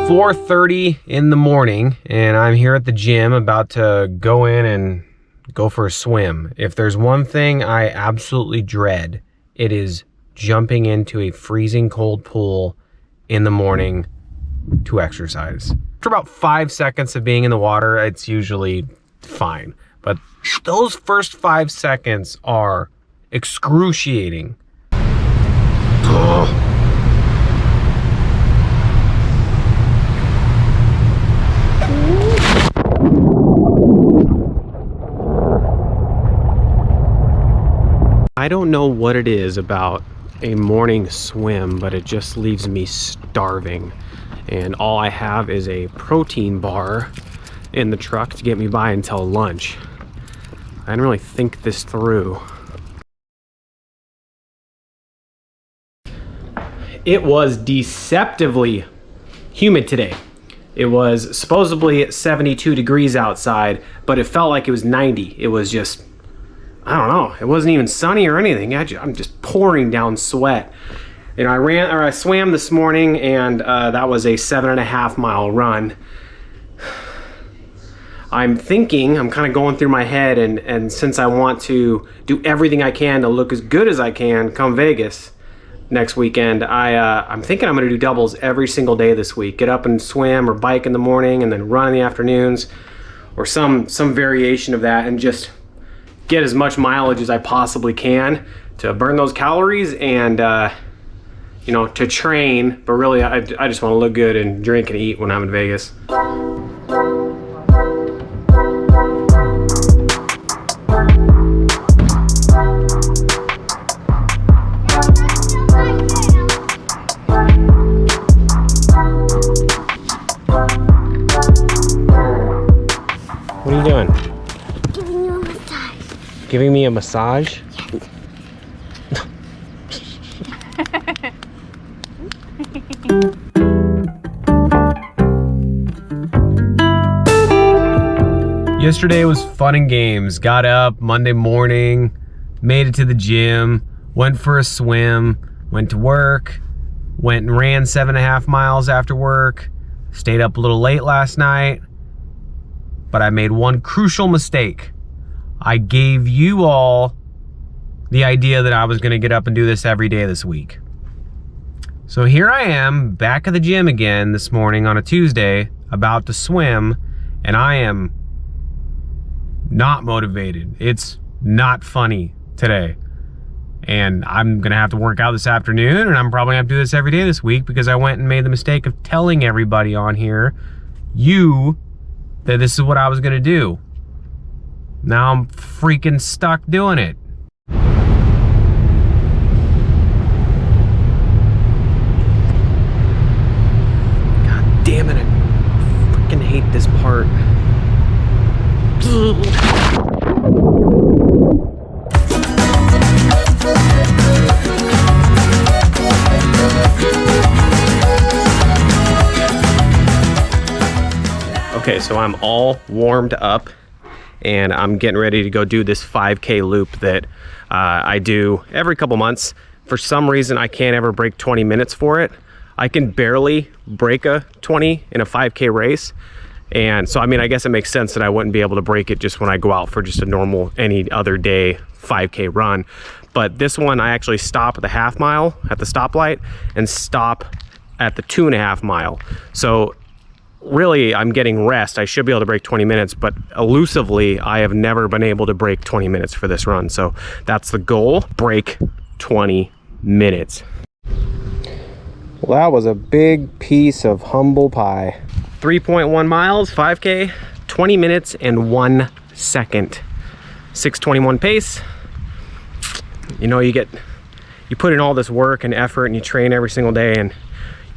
4:30 in the morning, and I'm here at the gym about to go in and go for a swim. If there's one thing I absolutely dread, it is jumping into a freezing cold pool in the morning to exercise. After about 5 seconds of being in the water, it's usually fine. But those first 5 seconds are excruciating. Ugh. I don't know what it is about a morning swim, but it just leaves me starving. And all I have is a protein bar in the truck to get me by until lunch. I didn't really think this through. It was deceptively humid today. It was supposedly 72 degrees outside, but it felt like it was 90. It was just, I don't know, it wasn't even sunny or anything. I'm just pouring down sweat. You know, I swam this morning, and that was a 7.5 mile run. I'm kind of going through my head, and since I want to do everything I can to look as good as I can come Vegas next weekend, I'm thinking I'm gonna do doubles every single day this week. Get up and swim or bike in the morning and then run in the afternoons, or some variation of that, and just get as much mileage as I possibly can to burn those calories and you know, to train. But really I just want to look good and drink and eat when I'm in Vegas. What are you doing? Giving you a massage. Giving me a massage? Yesterday was fun and games. Got up Monday morning, made it to the gym, went for a swim, went to work, went and ran 7.5 miles after work, stayed up a little late last night, but I made one crucial mistake. I gave you all the idea that I was gonna get up and do this every day this week. So here I am, back at the gym again this morning on a Tuesday, about to swim, and I am not motivated. It's not funny today. And I'm gonna have to work out this afternoon, and I'm probably gonna have to do this every day this week because I went and made the mistake of telling everybody on here, that this is what I was gonna do. Now I'm freaking stuck doing it. God damn it, I freaking hate this part. Okay, so I'm all warmed up and I'm getting ready to go do this 5K loop that I do every couple months. For some reason, I can't ever break 20 minutes for it. I can barely break a 20 in a 5K race. And so, I mean, I guess it makes sense that I wouldn't be able to break it just when I go out for just a normal, any other day 5K run. But this one, I actually stop at the half mile at the stoplight and stop at the 2.5 mile. So really, I'm getting rest. I should be able to break 20 minutes, but elusively, I have never been able to break 20 minutes for this run. So that's the goal, break 20 minutes. Well, that was a big piece of humble pie. 3.1 miles, 5K, 20 minutes and 1 second. 6:21 pace. You know, you put in all this work and effort and you train every single day and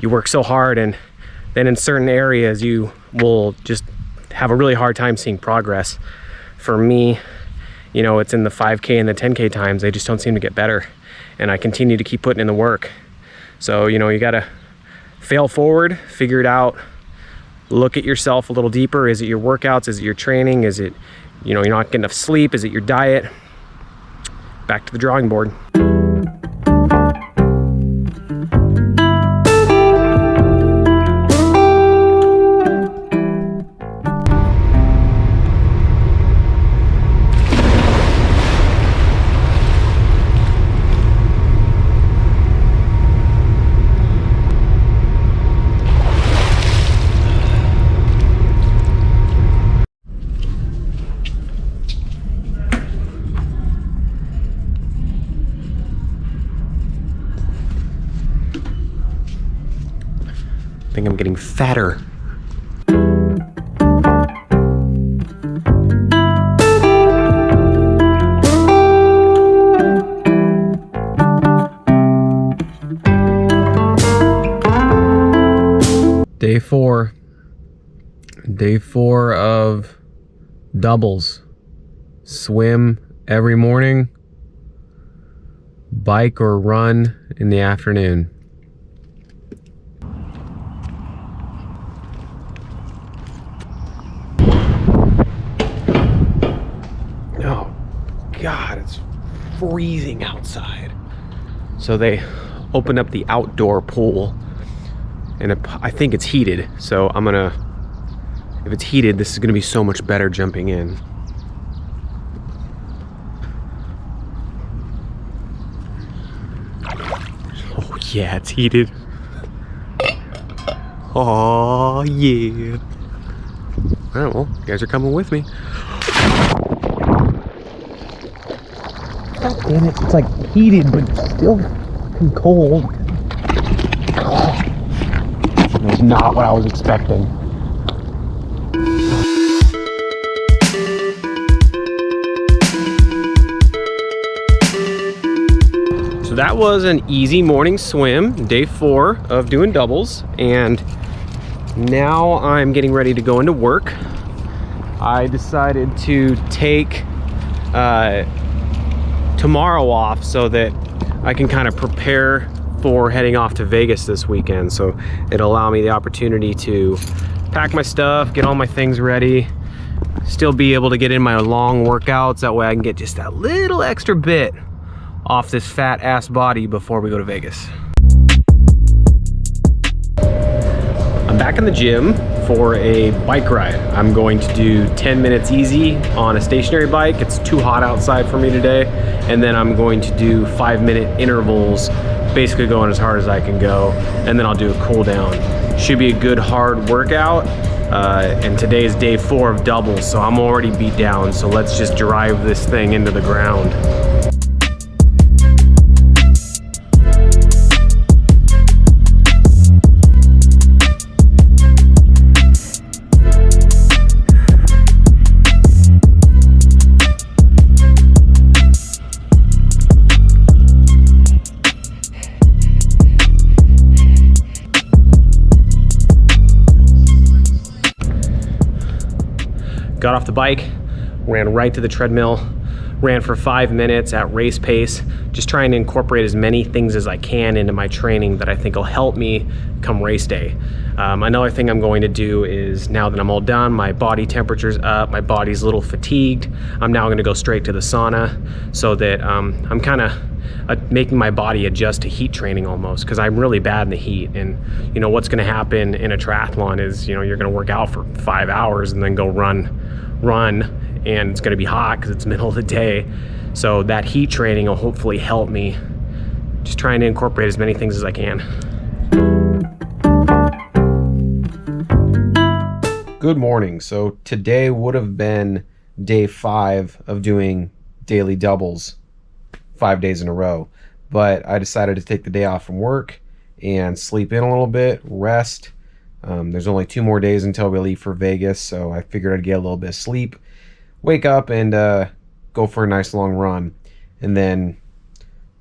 you work so hard, and then in certain areas you will just have a really hard time seeing progress. For me, you know, it's in the 5K and the 10K times, they just don't seem to get better. And I continue to keep putting in the work. So, you know, you gotta fail forward, figure it out, look at yourself a little deeper. Is it your workouts? Is it your training? Is it, you know, you're not getting enough sleep? Is it your diet? Back to the drawing board. I think I'm getting fatter. Day four of doubles. Swim every morning, bike or run in the afternoon. Oh God, it's freezing outside. So they opened up the outdoor pool, and I think it's heated, so if it's heated, this is gonna be so much better jumping in. Oh yeah, it's heated. Oh yeah. All right, well, you guys are coming with me. God damn it, it's like heated, but still fucking cold. That's not what I was expecting. So that was an easy morning swim, day 4 of doing doubles, and now I'm getting ready to go into work. I decided to take tomorrow off so that I can kind of prepare for heading off to Vegas this weekend. So it'll allow me the opportunity to pack my stuff, get all my things ready, still be able to get in my long workouts. That way I can get just that little extra bit off this fat ass body before we go to Vegas. I'm back in the gym for a bike ride. I'm going to do 10 minutes easy on a stationary bike. It's too hot outside for me today. And then I'm going to do 5-minute intervals, basically going as hard as I can go. And then I'll do a cool down. Should be a good hard workout. And today is day 4 of doubles, so I'm already beat down. So let's just drive this thing into the ground. Got off the bike, ran right to the treadmill, ran for 5 minutes at race pace, just trying to incorporate as many things as I can into my training that I think will help me come race day. Another thing I'm going to do is, now that I'm all done, my body temperature's up, my body's a little fatigued, I'm now gonna go straight to the sauna so that I'm kind of making my body adjust to heat training almost, because I'm really bad in the heat. And you know what's gonna happen in a triathlon is, you know, you're gonna work out for 5 hours and then go run, and it's gonna be hot because it's middle of the day. So that heat training will hopefully help me, just trying to incorporate as many things as I can. Good morning. So today would have been day 5 of doing daily doubles 5 days in a row, but I decided to take the day off from work and sleep in a little bit, rest. There's only 2 more days until we leave for Vegas, so I figured I'd get a little bit of sleep, wake up and go for a nice long run, and then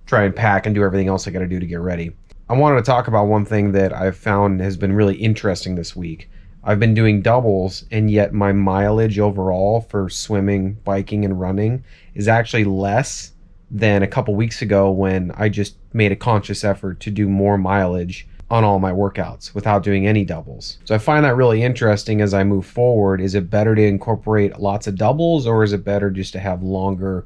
try and pack and do everything else I gotta do to get ready. I wanted to talk about one thing that I've found has been really interesting this week. I've been doing doubles, and yet my mileage overall for swimming, biking, and running is actually less than a couple weeks ago when I just made a conscious effort to do more mileage on all my workouts without doing any doubles. So I find that really interesting as I move forward. Is it better to incorporate lots of doubles, or is it better just to have longer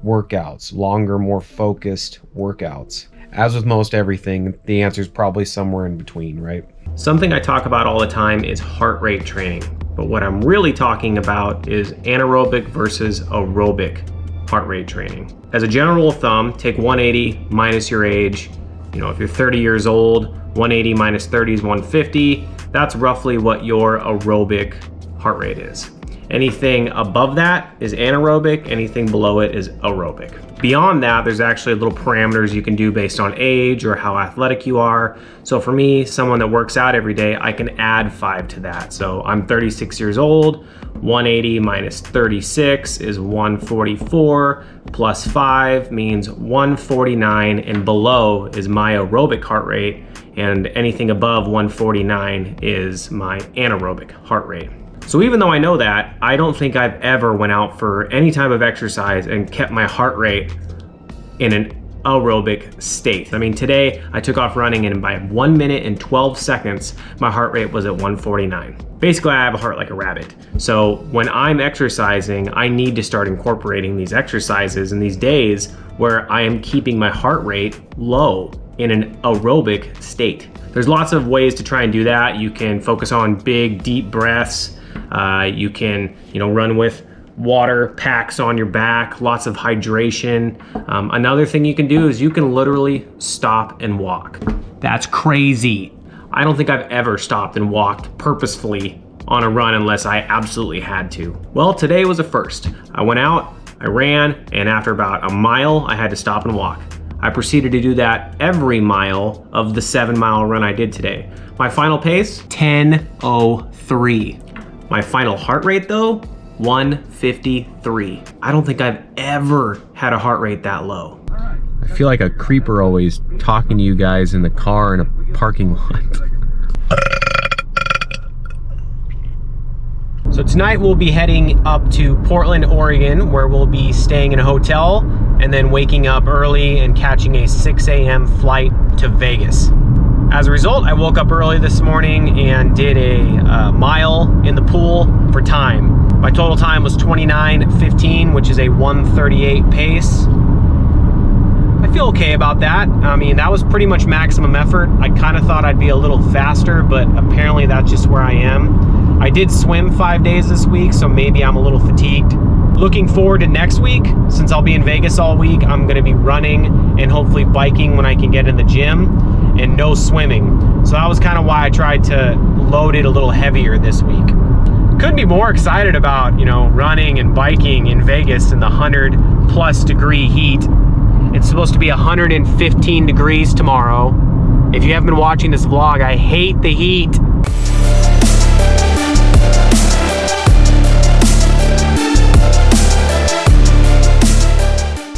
workouts, longer, more focused workouts? As with most everything, the answer is probably somewhere in between, right? Something I talk about all the time is heart rate training, but what I'm really talking about is anaerobic versus aerobic heart rate training. As a general rule of thumb, take 180 minus your age. You know, if you're 30 years old, 180 minus 30 is 150. That's roughly what your aerobic heart rate is. Anything above that is anaerobic, anything below it is aerobic. Beyond that, there's actually little parameters you can do based on age or how athletic you are. So for me, someone that works out every day, I can add 5 to that. So I'm 36 years old, 180 minus 36 is 144, plus 5 means 149, and below is my aerobic heart rate, and anything above 149 is my anaerobic heart rate. So even though I know that, I don't think I've ever went out for any type of exercise and kept my heart rate in an aerobic state. I mean, today I took off running and by 1 minute and 12 seconds, my heart rate was at 149. Basically, I have a heart like a rabbit. So when I'm exercising, I need to start incorporating these exercises in these days where I am keeping my heart rate low in an aerobic state. There's lots of ways to try and do that. You can focus on big, deep breaths. You can, run with water packs on your back, lots of hydration. Another thing you can do is you can literally stop and walk. That's crazy. I don't think I've ever stopped and walked purposefully on a run unless I absolutely had to. Well, today was a first. I went out, I ran, and after about a mile, I had to stop and walk. I proceeded to do that every mile of the 7-mile run I did today. My final pace, 10:03. My final heart rate though, 153. I don't think I've ever had a heart rate that low. I feel like a creeper always talking to you guys in the car in a parking lot. So tonight we'll be heading up to Portland, Oregon, where we'll be staying in a hotel and then waking up early and catching a 6 a.m. flight to Vegas. As a result, I woke up early this morning and did a mile in the pool for time. My total time was 29:15, which is a 1:38 pace. I feel okay about that. I mean, that was pretty much maximum effort. I kind of thought I'd be a little faster, but apparently that's just where I am. I did swim 5 days this week, so maybe I'm a little fatigued. Looking forward to next week. Since I'll be in Vegas all week, I'm gonna be running and hopefully biking when I can get in the gym, and no swimming. So that was kind of why I tried to load it a little heavier this week. Couldn't be more excited about, running and biking in Vegas in the 100+ degree heat. It's supposed to be 115 degrees tomorrow. If you haven't been watching this vlog, I hate the heat.